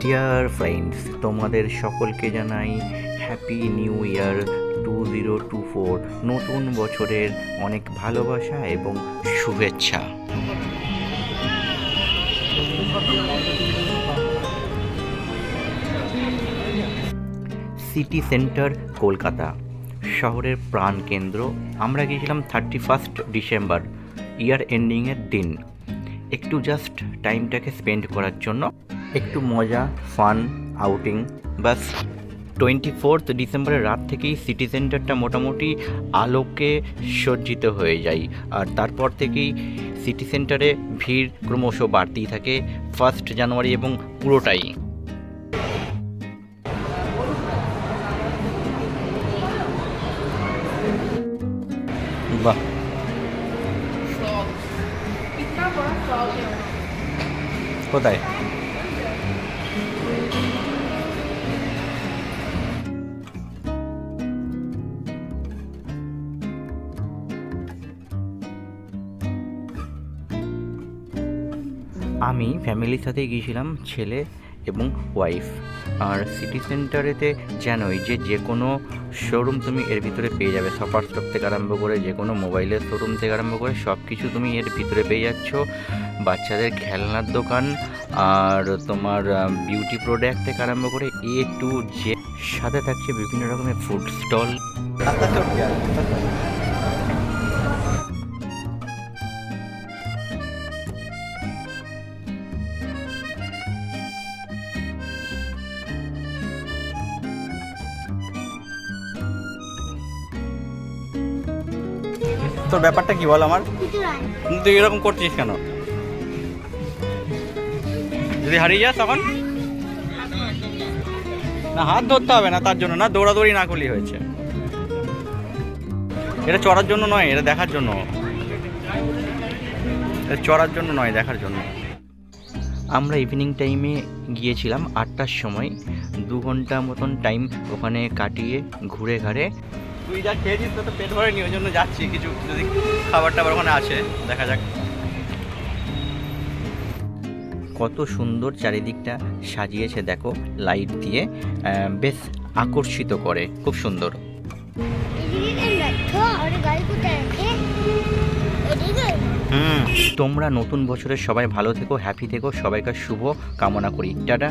Dear friends, তোমাদের সকলকে জানাই হ্যাপি নিউ ইয়ার 2024। নতুন বছরের অনেক ভালোবাসা এবং শুভেচ্ছা। সিটি সেন্টার কলকাতা শহরের প্রাণকেন্দ্র। আমরা গিয়েছিলাম 31 ডিসেম্বর, ইয়ার এন্ডিংয়ের দিন, একটু জাস্ট টাইমটাকে স্পেন্ড করার জন্য, একটু মজা, ফান, আউটিং। বাস 24 ডিসেম্বরের রাত থেকেই সিটি সেন্টারটা মোটামুটি আলোকে সজ্জিত হয়ে যায়, আর তারপর থেকেই সিটি সেন্টারে ভিড় ক্রমশ বাড়তেই থাকে 1 জানুয়ারি এবং পুরোটাই। বাহ, কোথায়? আমি ফ্যামিলির সাথে গিয়েছিলাম, ছেলে এবং ওয়াইফ। আর সিটি সেন্টারেতে জানোই যে কোনো শোরুম তুমি এর ভিতরে পেয়ে যাবে, সুপার স্টক থেকে আরম্ভ করে যে কোনো মোবাইলের শোরুম থেকে আরম্ভ করে সব কিছু তুমি এর ভিতরে পেয়ে যাচ্ছ। বাচ্চাদের খেলনার দোকান আর তোমার বিউটি প্রোডাক্ট থেকে আরম্ভ করে A to Z, সাথে থাকছে বিভিন্ন রকমের ফুড স্টল। তোর ব্যাপারটা কি বল আমার? তুই এরকম করছিস কেন? যদি হারিয়ে যাস তখন? না, হাত ধরতে হবে না, তার জন্য না, দৌড়াদৌড়ি না করলেই হয়েছে। এটা চড়ার জন্য নয়, এটা দেখার জন্য। এটা চড়ার জন্য নয়, দেখার জন্য। আমরা ইভিনিং টাইমে গিয়েছিলাম 8টার সময়, 2 ঘন্টা মতন টাইম ওখানে কাটিয়ে ঘুরে ঘাড়ে। তুই যা খেয়েছিস তো পেট ভরেনি, ওই জন্য যাচ্ছি, কিছু যদি খাবার টাবার ওখানে আছে দেখা যাক। কত সুন্দর চারিদিকটা সাজিয়েছে দেখো, লাইট দিয়ে বেশ আকর্ষিত করে, খুব সুন্দর। তোমরা নতুন বছরের সবাই ভালো থেকো, হ্যাপি থেকো, সবাইকার শুভ কামনা করি। টাটা।